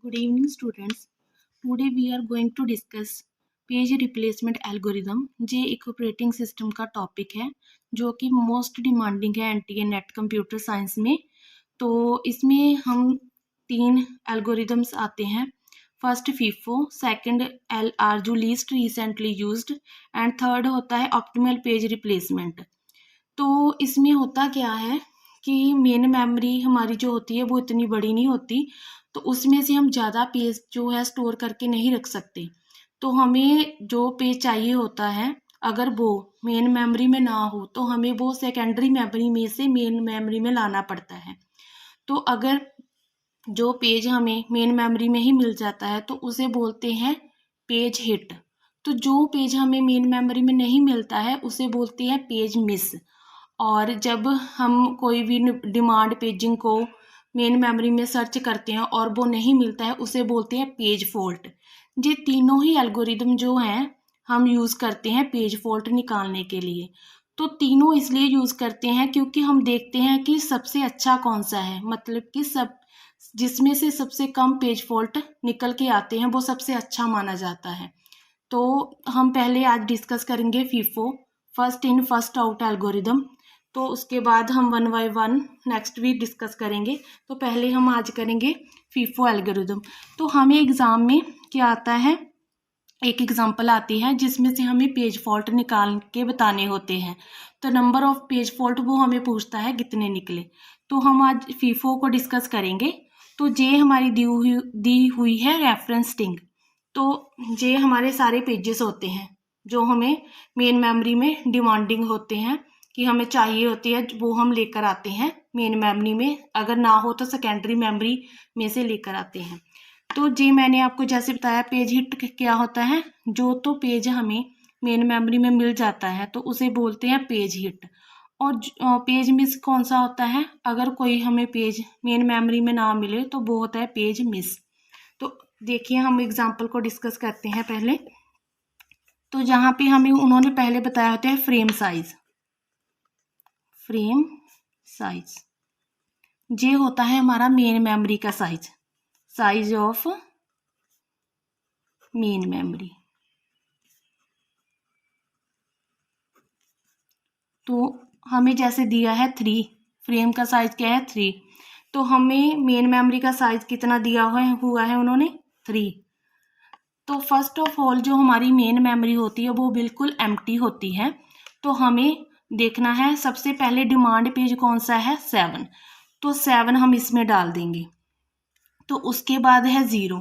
Good evening, students. Today we are going to discuss page replacement algorithm. ये एक operating system का topic है जो कि मोस्ट डिमांडिंग है एनटीए नेट कंप्यूटर साइंस में। तो इसमें हम 3 एल्गोरिदम्स आते हैं। फर्स्ट फीफो, सेकंड एलआर जो least recently used, and third होता है ऑप्टिमल पेज रिप्लेसमेंट। तो इसमें होता क्या है कि मेन मेमोरी हमारी जो होती है वो इतनी बड़ी नहीं होती, तो उसमें से हम ज़्यादा पेज जो है स्टोर करके नहीं रख सकते। तो हमें जो पेज चाहिए होता है अगर वो मेन मेमोरी में ना हो तो हमें वो सेकेंडरी मेमोरी में से मेन मेमोरी में लाना पड़ता है। तो अगर जो पेज हमें मेन मेमोरी में ही मिल जाता है तो उसे बोलते हैं पेज हिट। तो जो पेज हमें मेन मेमोरी में नहीं मिलता है उसे बोलते हैं पेज मिस। और जब हम कोई भी डिमांड पेजिंग को मेन मेमोरी में सर्च करते हैं और वो नहीं मिलता है उसे बोलते हैं पेज फॉल्ट। ये तीनों ही एल्गोरिदम जो हैं हम यूज़ करते हैं पेज फॉल्ट निकालने के लिए। तो तीनों इसलिए यूज़ करते हैं क्योंकि हम देखते हैं कि सबसे अच्छा कौन सा है, मतलब कि सब जिसमें से सबसे कम पेज फॉल्ट निकल के आते हैं वो सबसे अच्छा माना जाता है। तो हम पहले आज डिस्कस करेंगे FIFO, first in first out algorithm. तो उसके बाद हम 1 बाय 1 नेक्स्ट वीक डिस्कस करेंगे। तो पहले हम आज करेंगे फीफो एल्गोरिदम। तो हमें एग्ज़ाम में क्या आता है, एक एग्जांपल आती है जिसमें से हमें पेज फॉल्ट निकाल के बताने होते हैं। तो नंबर ऑफ पेज फॉल्ट वो हमें पूछता है कितने निकले। तो हम आज फीफो को डिस्कस करेंगे। तो ये हमारी दी हुई है रेफरेंस स्ट्रिंग। तो ये हमारे सारे पेजेस होते हैं जो हमें मेन मेमोरी में डिमांडिंग होते हैं कि हमें चाहिए होती है, वो हम लेकर आते हैं मेन मेमोरी में। अगर ना हो तो सेकेंडरी मेमोरी में से लेकर आते हैं। तो जी मैंने आपको जैसे बताया पेज हिट क्या होता है, जो तो पेज हमें मेन मेमोरी में मिल जाता है तो उसे बोलते हैं पेज हिट। और पेज मिस कौन सा होता है, अगर कोई हमें पेज मेन मेमोरी में ना मिले तो वो होता है पेज मिस। तो देखिए हम एग्जांपल को डिस्कस करते हैं पहले। तो जहाँ पे हमें उन्होंने पहले बताया होता है फ्रेम साइज। फ्रेम साइज ये होता है हमारा मेन मेमोरी का size, size of main memory. तो हमें जैसे दिया है 3, फ्रेम का साइज क्या है 3, तो हमें मेन मेमोरी का साइज कितना दिया हुआ है उन्होंने 3। तो फर्स्ट ऑफ ऑल जो हमारी मेन मेमोरी होती है वो बिल्कुल एम्प्टी होती है। तो हमें देखना है सबसे पहले डिमांड पेज कौन सा है 7, तो 7 हम इसमें डाल देंगे। तो उसके बाद है 0,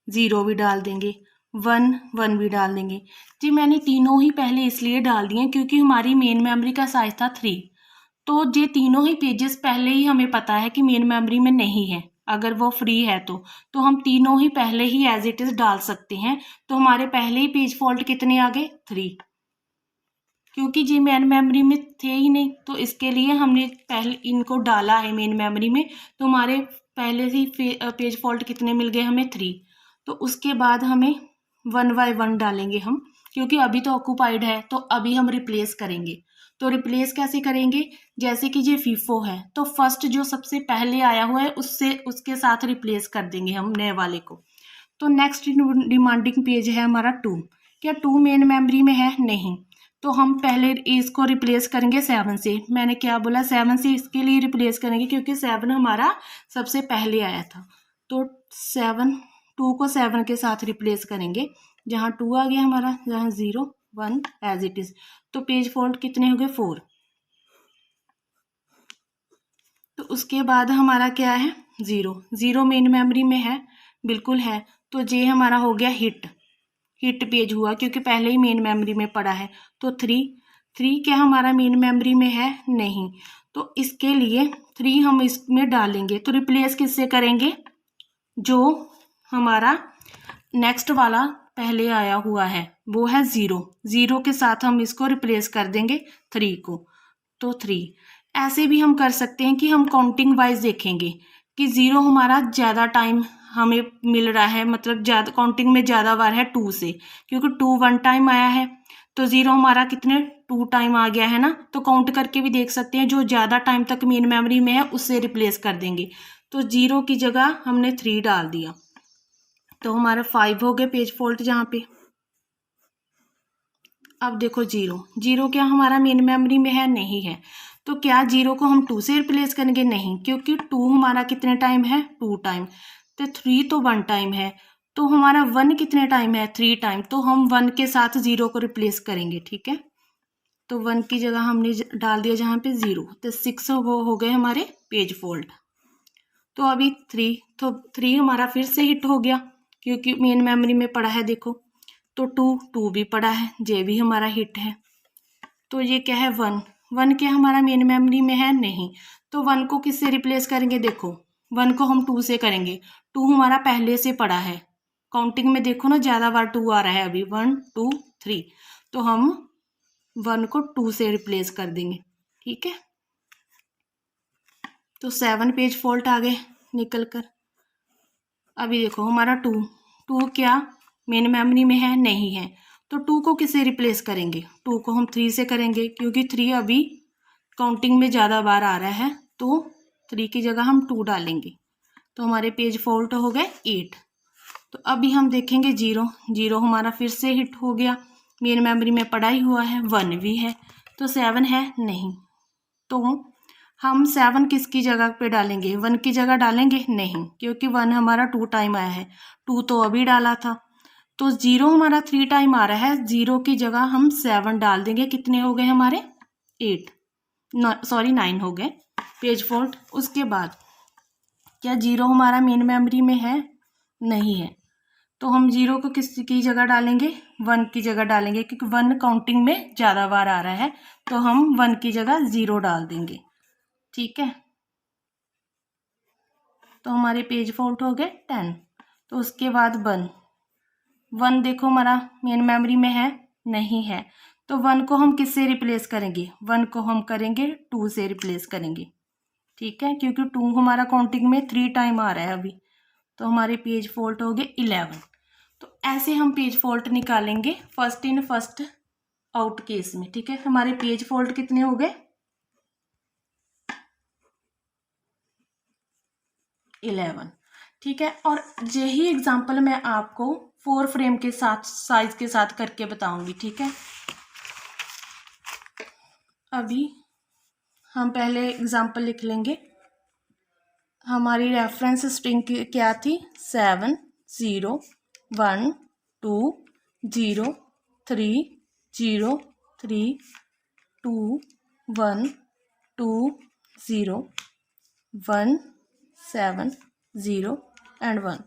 0 भी डाल देंगे, 1, 1 भी डाल देंगे। जी मैंने तीनों ही पहले इसलिए डाल दिए क्योंकि हमारी मेन मेमोरी का साइज था 3। तो ये तीनों ही पेजेस पहले ही हमें पता है कि मेन मेमोरी में नहीं है, अगर वो फ्री है तो हम तीनों ही पहले ही एज इट इज डाल सकते हैं। तो हमारे पहले ही पेज फॉल्ट कितने आ गए 3, क्योंकि जी मेन मेमोरी में थे ही नहीं। तो इसके लिए हमने पहले इनको डाला है मेन मेमोरी में, तो हमारे पहले ही पेज फॉल्ट कितने मिल गए हमें 3। तो उसके बाद हमें 1 बाय 1 डालेंगे हम, क्योंकि अभी तो ऑक्यूपाइड है तो अभी हम रिप्लेस करेंगे। तो रिप्लेस कैसे करेंगे, जैसे कि ये फीफो है तो फर्स्ट जो सबसे पहले आया हुआ है उससे उसके साथ रिप्लेस कर देंगे हम नए वाले को। तो नेक्स्ट डिमांडिंग पेज है हमारा 2। क्या 2 मेन मेमोरी में है, नहीं, तो हम पहले इसको रिप्लेस करेंगे 7 से। मैंने क्या बोला 7 से इसके लिए रिप्लेस करेंगे क्योंकि 7 हमारा सबसे पहले आया था। तो 7, 2 को 7 के साथ रिप्लेस करेंगे। जहाँ 2 आ गया हमारा, जहाँ 0, 1 एज इट इज। तो पेज फॉल्ट कितने हो गए 4। तो उसके बाद हमारा क्या है 0, 0 मेन मेमोरी में है, बिल्कुल है। तो ये हमारा हो गया हिट, हिट पेज हुआ क्योंकि पहले ही मेन मेमोरी में पड़ा है। तो 3 क्या हमारा मेन मेमोरी में है, नहीं, तो इसके लिए 3 हम इसमें डालेंगे। तो रिप्लेस किससे करेंगे, जो हमारा नेक्स्ट वाला पहले आया हुआ है वो है 0, 0 के साथ हम इसको रिप्लेस कर देंगे 3 को। तो 3 ऐसे भी हम कर सकते हैं कि हम काउंटिंग वाइज देखेंगे कि 0 हमारा ज़्यादा टाइम हमें मिल रहा है, मतलब ज़्यादा काउंटिंग में ज़्यादा बार है 2 से, क्योंकि 2 1 टाइम आया है। तो 0 हमारा कितने 2 टाइम आ गया है ना, तो काउंट करके भी देख सकते हैं, जो ज़्यादा टाइम तक मेन मेमोरी में है उससे रिप्लेस कर देंगे। तो 0 की जगह हमने 3 डाल दिया। तो हमारा 5 हो गए पेज फॉल्ट जहाँ पे। अब देखो जीरो क्या हमारा मेन मेमोरी में है? नहीं है। तो क्या जीरो को हम 2 से रिप्लेस करेंगे? नहीं, क्योंकि 2 हमारा कितने टाइम है? 2 टाइम। तो 3 तो 1 टाइम है। तो हमारा 1 कितने टाइम है? 3 टाइम। तो हम 1 के साथ 0 को रिप्लेस करेंगे, ठीक है। तो 1 की जगह हमने डाल दिया जहाँ पे 0, तो 6 हो गए हमारे पेज फॉल्ट। तो अभी 3, तो 3 हमारा फिर से हिट हो गया क्योंकि मेन मेमोरी में पड़ा है, देखो। तो 2 भी पड़ा है, जे भी हमारा हिट है। तो ये क्या है? 1 क्या हमारा मेन मेमोरी में है? नहीं। तो 1 को किससे रिप्लेस करेंगे? देखो 1 को हम 2 से करेंगे। 2 हमारा पहले से पड़ा है, काउंटिंग में देखो ना, ज़्यादा बार 2 आ रहा है अभी, 1 2 3। तो हम 1 को 2 से रिप्लेस कर देंगे, ठीक है। तो 7 पेज फॉल्ट आ गए निकल कर। अभी देखो हमारा 2 क्या मेन मेमोरी में है? नहीं है। तो 2 को किससे रिप्लेस करेंगे? 2 को हम 3 से करेंगे, क्योंकि 3 अभी काउंटिंग में ज़्यादा बार आ रहा है। तो 3 की जगह हम 2 डालेंगे। तो हमारे पेज फॉल्ट हो गए 8। तो अभी हम देखेंगे जीरो हमारा फिर से हिट हो गया, मेन मेमोरी में पड़ा ही हुआ है, 1 भी है। तो 7 है? नहीं। तो हम 7 किसकी जगह पे डालेंगे? 1 की जगह डालेंगे? नहीं, क्योंकि 1 हमारा 2 टाइम आया है, 2 तो अभी डाला था। तो 0 हमारा 3 टाइम आ रहा है, 0 की जगह हम 7 डाल देंगे। कितने हो गए हमारे? 8, 9 हो गए पेज फॉल्ट। उसके बाद क्या 0 हमारा मेन मेमोरी में है? नहीं है। तो हम 0 को किस की जगह डालेंगे? 1 की जगह डालेंगे, क्योंकि 1 काउंटिंग में ज़्यादा बार आ रहा है। तो हम 1 की जगह 0 डाल देंगे, ठीक है। तो हमारे पेज फॉल्ट हो गए 10। तो उसके बाद 1 देखो हमारा मेन मेमोरी में है? नहीं है। तो 1 को हम किससे रिप्लेस करेंगे? 1 को हम करेंगे 2 से रिप्लेस करेंगे, ठीक है, क्योंकि 2 हमारा काउंटिंग में 3 टाइम आ रहा है अभी। तो हमारे पेज फॉल्ट हो गए 11। तो ऐसे हम पेज फॉल्ट निकालेंगे first in first out case में, ठीक है। हमारे पेज फॉल्ट कितने हो गए? 11, ठीक है। और यही एग्जाम्पल मैं आपको 4 फ्रेम के साथ साइज के साथ करके बताऊंगी, ठीक है। अभी हम पहले एग्जाम्पल लिख लेंगे। हमारी रेफरेंस स्ट्रिंग क्या थी? 7 0 1 2 0 3 0 3 2 1 2 0 1 7 0 एंड 1।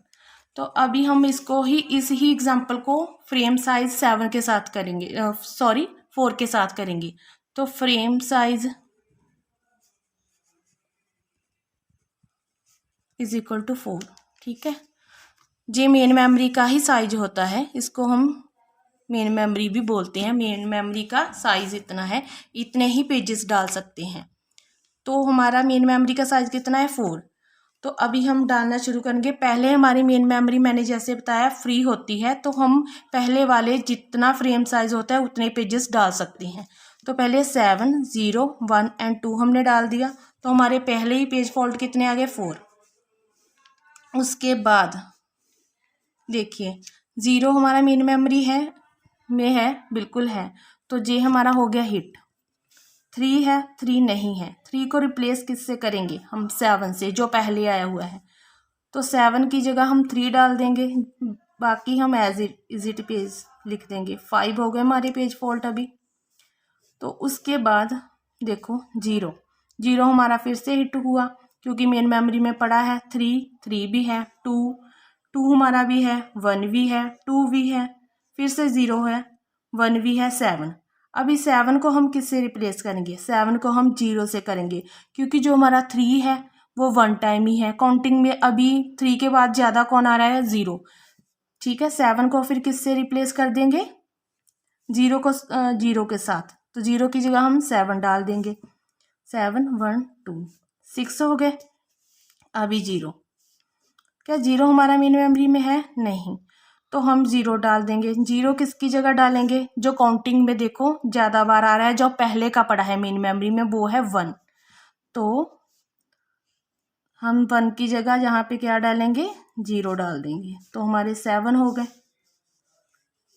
तो अभी हम इसको ही इस ही एग्जाम्पल को फ्रेम साइज 7 के साथ करेंगे, 4 के साथ करेंगे। तो frame size is equal to 4, ठीक है। ये मेन मेमोरी का ही साइज होता है, इसको हम मेन मेमोरी भी बोलते हैं। मेन मेमोरी का साइज इतना है, इतने ही पेजेस डाल सकते हैं। तो हमारा मेन मेमोरी का साइज कितना है? 4। तो अभी हम डालना शुरू करेंगे। पहले हमारी मेन मेमोरी मैंने जैसे बताया फ्री होती है, तो हम पहले वाले जितना फ्रेम साइज होता है उतने पेजेस डाल सकते हैं। तो पहले 7 0 1 एंड 2 हमने डाल दिया। तो हमारे पहले ही पेज फॉल्ट कितने आ गए? 4। उसके बाद देखिए 0 हमारा मेन मेमोरी है, बिल्कुल है। तो ये हमारा हो गया हिट। 3 है? 3 नहीं है। 3 को रिप्लेस किससे करेंगे? हम 7 से, जो पहले आया हुआ है। तो 7 की जगह हम 3 डाल देंगे, बाकी हम एज इट पेज लिख देंगे। 5 हो गए हमारे पेज फॉल्ट अभी। तो उसके बाद देखो 0 हमारा फिर से हिट हुआ, क्योंकि मेन मेमोरी में पड़ा है। 3 भी है, 2 हमारा भी है, 1 भी है, 2 भी है, फिर से 0 है, 1 भी है, 7। अभी 7 को हम किससे रिप्लेस करेंगे? 7 को हम 0 से करेंगे, क्योंकि जो हमारा 3 है वो 1 टाइम ही है। काउंटिंग में अभी 3 के बाद ज़्यादा कौन आ रहा है? 0, ठीक है। 7 को फिर किससे रिप्लेस कर देंगे? 0 को 0 के साथ। तो 0 की जगह हम 7 डाल देंगे। 7 1 2 6 हो गए। अभी 0 क्या 0 हमारा मेन मेमोरी में है? नहीं। तो हम 0 डाल देंगे। 0 किसकी जगह डालेंगे? जो काउंटिंग में देखो ज़्यादा बार आ रहा है, जो पहले का पड़ा है मेन मेमोरी में, वो है 1। तो हम 1 की जगह यहाँ पे क्या डालेंगे, 0 डाल देंगे, तो हमारे 7 हो गए।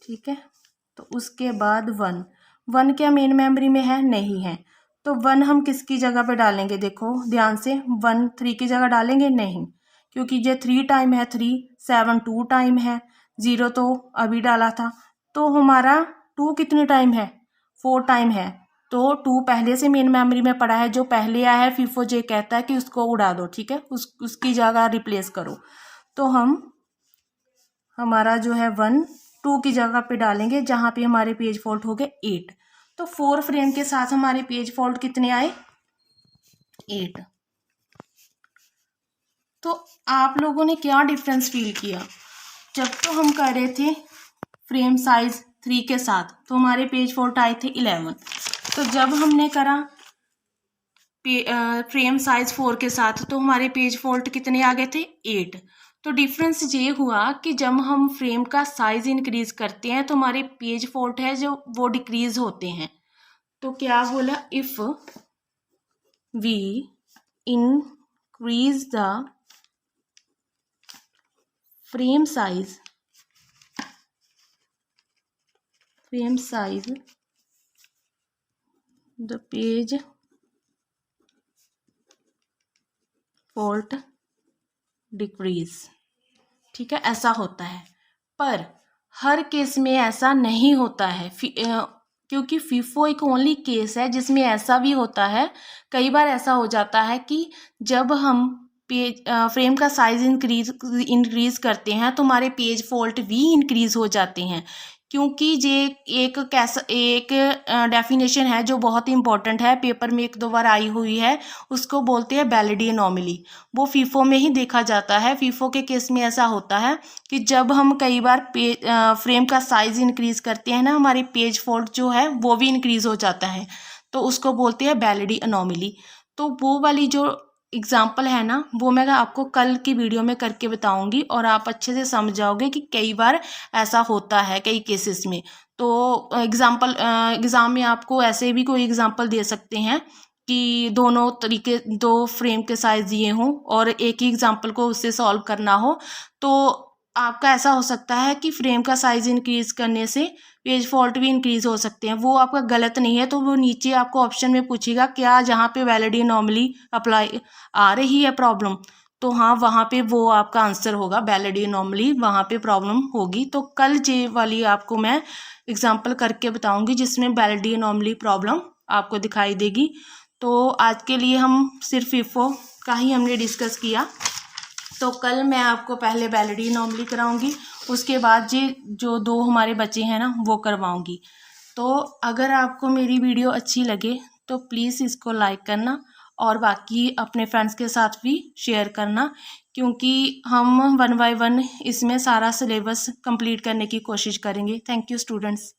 ठीक है, तो उसके बाद 1 क्या मेन मेमोरी में है, नहीं है, तो 1 हम किसकी जगह पे डालेंगे, देखो ध्यान से, 1 3 की जगह डालेंगे नहीं, क्योंकि ये 3 टाइम है 3, 7 2 टाइम है, 0 तो अभी डाला था, तो हमारा 2 कितने टाइम है, 4 टाइम है, तो 2 पहले से मेन मेमोरी में पड़ा है, जो पहले आया है FIFO जे कहता है कि उसको उड़ा दो। ठीक है, उसकी जगह रिप्लेस करो, तो हमारा जो है 1 2 की जगह पे डालेंगे, जहाँ पे हमारे पेज फॉल्ट हो गए 8, तो 4 फ्रेम के साथ हमारे पेज फॉल्ट कितने आए, 8। तो आप लोगों ने क्या डिफरेंस फील किया, जब तो हम कर रहे थे फ्रेम साइज 3 के साथ तो हमारे पेज फॉल्ट आए थे 11, तो जब हमने करा फ्रेम साइज 4 के साथ तो हमारे पेज फॉल्ट कितने आ गए थे, 8। तो डिफरेंस ये हुआ कि जब हम फ्रेम का साइज इंक्रीज करते हैं तो हमारे पेज फॉल्ट है जो वो डिक्रीज होते हैं। तो क्या बोला, if we increase the frame size the page fault decrease. ठीक है, ऐसा होता है, पर हर केस में ऐसा नहीं होता है, क्योंकि FIFO एक ओनली केस है जिसमें ऐसा भी होता है। कई बार ऐसा हो जाता है कि जब हम फ्रेम का साइज इंक्रीज करते हैं तो हमारे पेज फॉल्ट भी इंक्रीज हो जाते हैं, क्योंकि ये एक डेफिनेशन है जो बहुत ही इंपॉर्टेंट है, पेपर में 1-2 बार आई हुई है, उसको बोलते हैं बैलिडी एनोमली। वो FIFO में ही देखा जाता है। FIFO के केस में ऐसा होता है कि जब हम कई बार फ्रेम का साइज इंक्रीज करते हैं ना, हमारी पेज फॉल्ट जो है वो भी इंक्रीज हो जाता है, तो उसको बोलते हैं बैलिडी एनोमली। तो वो वाली जो एग्जाम्पल है ना, वो मैं आपको कल की वीडियो में करके बताऊंगी और आप अच्छे से समझ जाओगे कि कई बार ऐसा होता है कई केसेस में। तो एग्ज़ाम में आपको ऐसे भी कोई एग्जाम्पल दे सकते हैं कि दोनों तरीके, 2 फ्रेम के साइज दिए हों और एक ही एग्जाम्पल को उससे सॉल्व करना हो, तो आपका ऐसा हो सकता है कि फ्रेम का साइज इंक्रीज करने से पेज फॉल्ट भी इंक्रीज हो सकते हैं। वो आपका गलत नहीं है, तो वो नीचे आपको ऑप्शन में पूछेगा क्या जहाँ पे वैलिडी एनोमली अप्लाई आ रही है प्रॉब्लम, तो हाँ वहाँ पे वो आपका आंसर होगा, वैलिडी एनोमली वहाँ पे प्रॉब्लम होगी। तो कल जे वाली आपको मैं एग्जाम्पल करके बताऊंगी जिसमें वैलिडी एनोमली प्रॉब्लम आपको दिखाई देगी। तो आज के लिए हम सिर्फ FIFO का ही हमने डिस्कस किया, तो कल मैं आपको पहले वैलिडी एनोमली कराऊंगी, उसके बाद जो 2 हमारे बचे हैं ना वो करवाऊंगी। तो अगर आपको मेरी वीडियो अच्छी लगे तो प्लीज़ इसको लाइक करना और बाकी अपने फ्रेंड्स के साथ भी शेयर करना, क्योंकि हम 1 बाय 1 इसमें सारा सिलेबस कंप्लीट करने की कोशिश करेंगे। Thank you students.